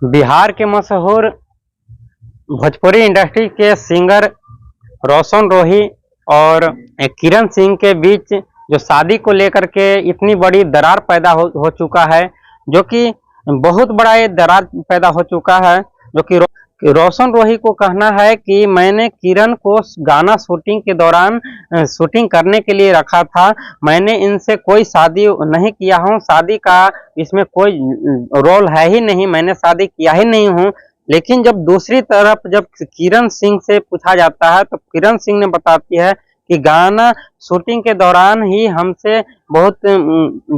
बिहार के मशहूर भोजपुरी इंडस्ट्री के सिंगर रोशन रोही और किरण सिंह के बीच जो शादी को लेकर के इतनी बड़ी दरार पैदा हो चुका है, जो कि बहुत बड़ा ये दरार पैदा हो चुका है। जो कि रोशन रोही को कहना है कि मैंने किरण को गाना शूटिंग के दौरान शूटिंग करने के लिए रखा था, मैंने इनसे कोई शादी नहीं किया हूँ, शादी का इसमें कोई रोल है ही नहीं, मैंने शादी किया ही नहीं हूँ। लेकिन जब दूसरी तरफ जब किरण सिंह से पूछा जाता है तो किरण सिंह ने बताती है कि गाना शूटिंग के दौरान ही हमसे बहुत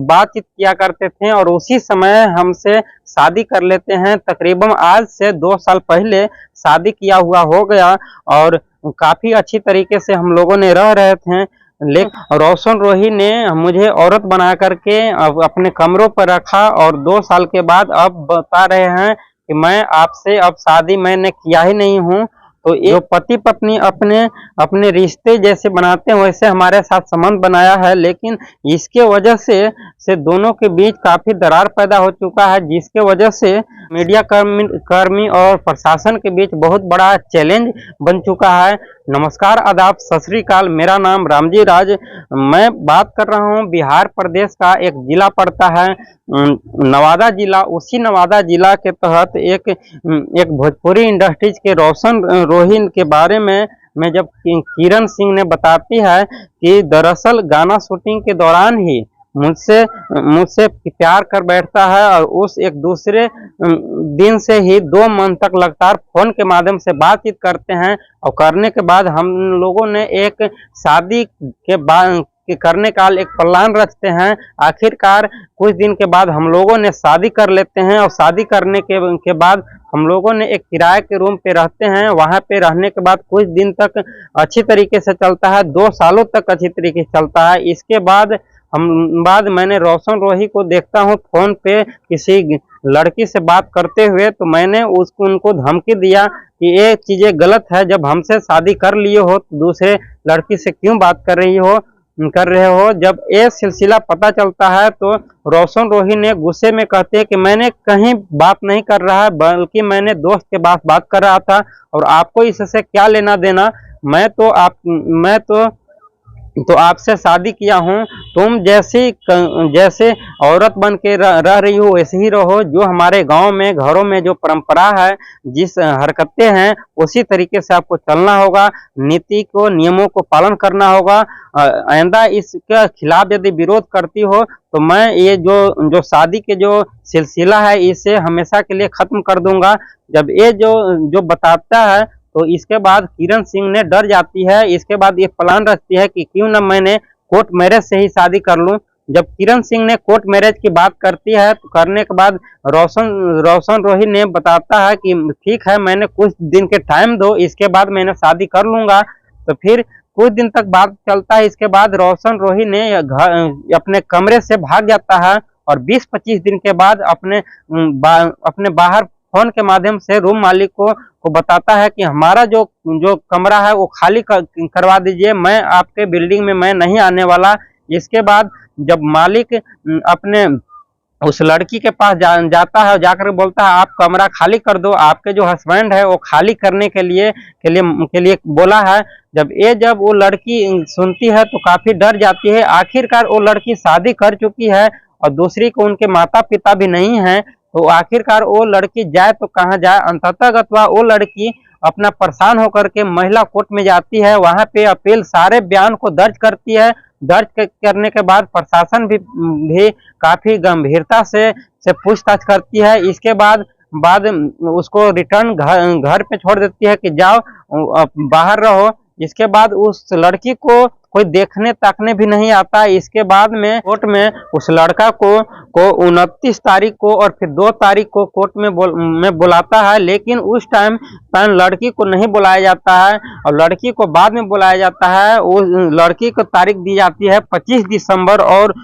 बातचीत किया करते थे और उसी समय हमसे शादी कर लेते हैं। तकरीबन आज से 2 साल पहले शादी किया हुआ हो गया और काफी अच्छी तरीके से हम लोगों ने रह रहे थे। लेकिन रोशन रोही ने मुझे औरत बना करके अपने कमरों पर रखा और 2 साल के बाद अब बता रहे हैं कि मैं आपसे अब शादी मैंने किया ही नहीं हूँ। तो जो पति पत्नी अपने अपने रिश्ते जैसे बनाते हैं वैसे हमारे साथ संबंध बनाया है, लेकिन इसके वजह से दोनों के बीच काफी दरार पैदा हो चुका है, जिसके वजह से मीडिया कर्मी और प्रशासन के बीच बहुत बड़ा चैलेंज बन चुका है। नमस्कार, आदाब, सत श्री अकाल। मेरा नाम रामजी राज, मैं बात कर रहा हूं बिहार प्रदेश का एक जिला पड़ता है नवादा जिला। उसी नवादा जिला के तहत एक भोजपुरी इंडस्ट्रीज के रोशन रोही के बारे में जब किरण सिंह ने बताती है कि दरअसल गाना शूटिंग के दौरान ही मुझसे प्यार कर बैठता है और उस एक दूसरे दिन से ही 2 मंथ तक लगातार फोन के माध्यम से बातचीत करते हैं और करने के बाद हम लोगों ने एक शादी के करने का एक प्लान रखते हैं। आखिरकार कुछ दिन के बाद हम लोगों ने शादी कर लेते हैं और शादी करने के बाद हम लोगों ने एक किराए के रूम पे रहते हैं। वहां पे रहने के बाद कुछ दिन तक अच्छी तरीके से चलता है, 2 सालों तक अच्छी तरीके से चलता है। इसके बाद मैंने रोशन रोही को देखता हूँ फोन पे किसी लड़की से बात करते हुए, तो मैंने उनको धमकी दिया कि ये चीजें गलत है, जब हमसे शादी कर लिए हो तो दूसरे लड़की से क्यों बात कर रहे हो। जब ये सिलसिला पता चलता है तो रोशन रोही ने गुस्से में कहते हैं कि मैंने कहीं बात नहीं कर रहा, बल्कि मैंने दोस्त के पास बात कर रहा था और आपको इससे क्या लेना देना। मैं तो आपसे शादी किया हूँ, तुम जैसे औरत बन के रह रही हो वैसे ही रहो। जो हमारे गांव में घरों में जो परंपरा है, जिस हरकतें हैं उसी तरीके से आपको चलना होगा, नीति को नियमों को पालन करना होगा। आइंदा इसके खिलाफ यदि विरोध करती हो तो मैं ये जो शादी के जो सिलसिला है इसे हमेशा के लिए खत्म कर दूंगा। जब ये जो बताता है तो इसके बाद किरण सिंह ने डर जाती है। इसके बाद ये प्लान रखती है कि क्यों ना मैंने कोर्ट मैरिज से ही शादी कर लूं। जब किरण सिंह ने कोर्ट मैरिज की बात करती है तो करने के बाद रोशन रोही ने बताता है कि ठीक है, मैंने कुछ दिन के टाइम दो, इसके बाद मैंने शादी कर लूंगा। तो फिर कुछ दिन तक बात चलता है। इसके बाद रोशन रोही ने अपने कमरे से भाग जाता है और 20-25 दिन के बाद अपने बाहर फोन के माध्यम से रूम मालिक को बताता है कि हमारा जो कमरा है वो खाली करवा दीजिए, मैं आपके बिल्डिंग में मैं नहीं आने वाला। इसके बाद जब मालिक अपने उस लड़की के पास जाता है, जाकर बोलता है आप कमरा खाली कर दो, आपके जो हस्बैंड है वो खाली करने के लिए बोला है। जब वो लड़की सुनती है तो काफी डर जाती है। आखिरकार वो लड़की शादी कर चुकी है और दूसरी को उनके माता पिता भी नहीं है, तो आखिरकार वो लड़की जाए तो कहाँ जाए। अंततः वो लड़की अपना परेशान होकर के महिला कोर्ट में जाती है, वहां पे अपील सारे बयान को दर्ज करती है। दर्ज करने के बाद प्रशासन भी काफी गंभीरता से पूछताछ करती है। इसके बाद उसको रिटर्न घर पे छोड़ देती है कि जाओ बाहर रहो। इसके बाद उस लड़की को कोई देखने ताकने भी नहीं आता। इसके बाद में कोर्ट में उस लड़का को 29 तारीख को और फिर 2 तारीख को कोर्ट में बुलाता है, लेकिन उस टाइम लड़की को नहीं बुलाया जाता है और लड़की को बाद में बुलाया जाता है। उस लड़की को तारीख दी जाती है 25 दिसंबर और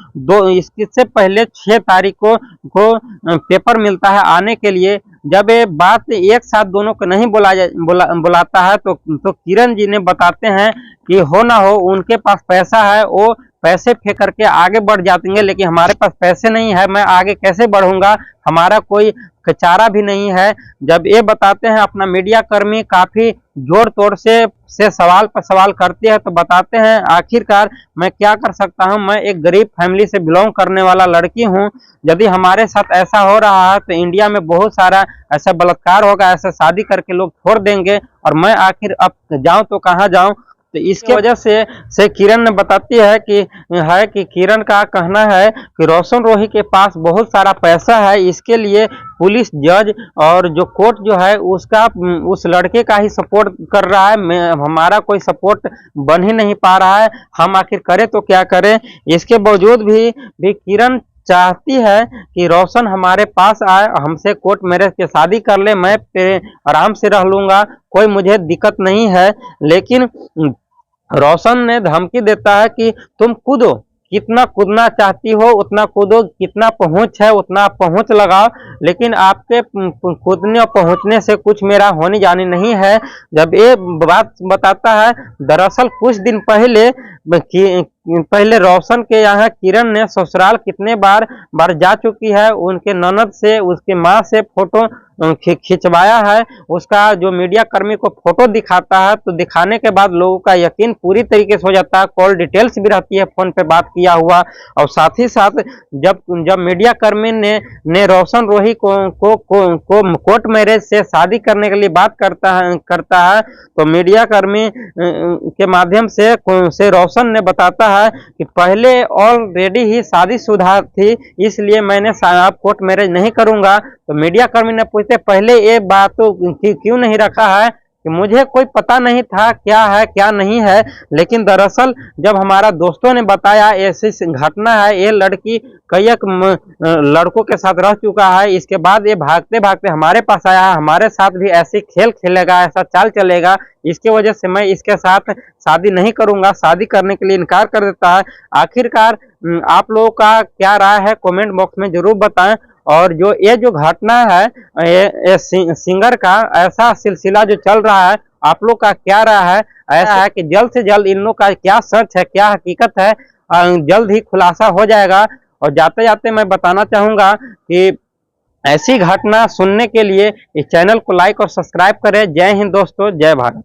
इससे पहले 6 तारीख को पेपर मिलता है आने के लिए। जब ये बात एक साथ दोनों को नहीं बुलाता है तो किरण जी ने बताते हैं कि हो ना हो उनके पास पैसा है, वो पैसे फेंक करके आगे बढ़ जाएंगे, लेकिन हमारे पास पैसे नहीं है, मैं आगे कैसे बढ़ूंगा, हमारा कोई का चारा भी नहीं है। जब ये बताते हैं, अपना मीडिया कर्मी काफी जोर तोड़ से सवाल पर सवाल करते हैं, तो बताते हैं आखिरकार मैं क्या कर सकता हूं, मैं एक गरीब फैमिली से बिलोंग करने वाला लड़की हूं। यदि हमारे साथ ऐसा हो रहा है तो इंडिया में बहुत सारा ऐसा बलात्कार होगा, ऐसा शादी करके लोग छोड़ देंगे, और मैं आखिर अब जाऊं तो कहाँ जाऊं। तो इसके वजह से किरण ने बताती है कि किरण का कहना है कि रोशन रोही के पास बहुत सारा पैसा है, इसके लिए पुलिस, जज और जो कोर्ट जो है उसका उस लड़के का ही सपोर्ट कर रहा है। हमारा कोई सपोर्ट बन ही नहीं पा रहा है, हम आखिर करें तो क्या करें। इसके बावजूद भी किरण चाहती है कि रोशन हमारे पास आए, हमसे कोर्ट मैरिज के शादी कर ले, मैं आराम से रह लूंगा, कोई मुझे दिक्कत नहीं है। लेकिन रोशन ने धमकी देता है कि तुम कूदो, कितना कूदना चाहती हो उतना कूदो, कितना पहुंच है उतना पहुंच लगाओ, लेकिन आपके कूदने और पहुंचने से कुछ मेरा होने जाने नहीं है। जब ये बात बताता है, दरअसल कुछ दिन पहले रोशन के यहाँ किरण ने ससुराल कितने बार जा चुकी है, उनके ननद से, उसकी माँ से फोटो खिंचवाया है। उसका जो मीडिया कर्मी को फोटो दिखाता है, तो दिखाने के बाद लोगों का यकीन पूरी तरीके से हो जाता है, कॉल डिटेल्स भी रहती है फोन पे बात किया हुआ। और साथ ही साथ जब मीडिया कर्मी ने रोशन रोही को कोर्ट मैरिज से शादी करने के लिए बात करता है, तो मीडिया कर्मी के माध्यम से रोशन ने बताता है कि पहले ऑलरेडी ही शादीशुदा थी, इसलिए मैंने कोर्ट मैरिज नहीं करूंगा। तो मीडिया कर्मी ने पूछते, पहले ये बात तो क्यों नहीं रखा है, कि मुझे कोई पता नहीं था क्या है क्या नहीं है। लेकिन दरअसल जब हमारा दोस्तों ने बताया ऐसी घटना है, ये लड़की कई लड़कों के साथ रह चुका है, इसके बाद ये भागते भागते हमारे पास आया है, हमारे साथ भी ऐसे खेल खेलेगा, ऐसा चाल चलेगा, इसके वजह से मैं इसके साथ शादी नहीं करूंगा, शादी करने के लिए इनकार कर देता है। आखिरकार आप लोगों का क्या राय है कमेंट बॉक्स में जरूर बताएं। और ये जो घटना है, ये सिंगर का ऐसा सिलसिला जो चल रहा है, आप लोग का क्या राय है। ऐसा है कि जल्द से जल्द इन लोग का क्या सच है, क्या हकीकत है, जल्द ही खुलासा हो जाएगा। और जाते जाते मैं बताना चाहूंगा कि ऐसी घटना सुनने के लिए इस चैनल को लाइक और सब्सक्राइब करें। जय हिंद दोस्तों, जय भारत।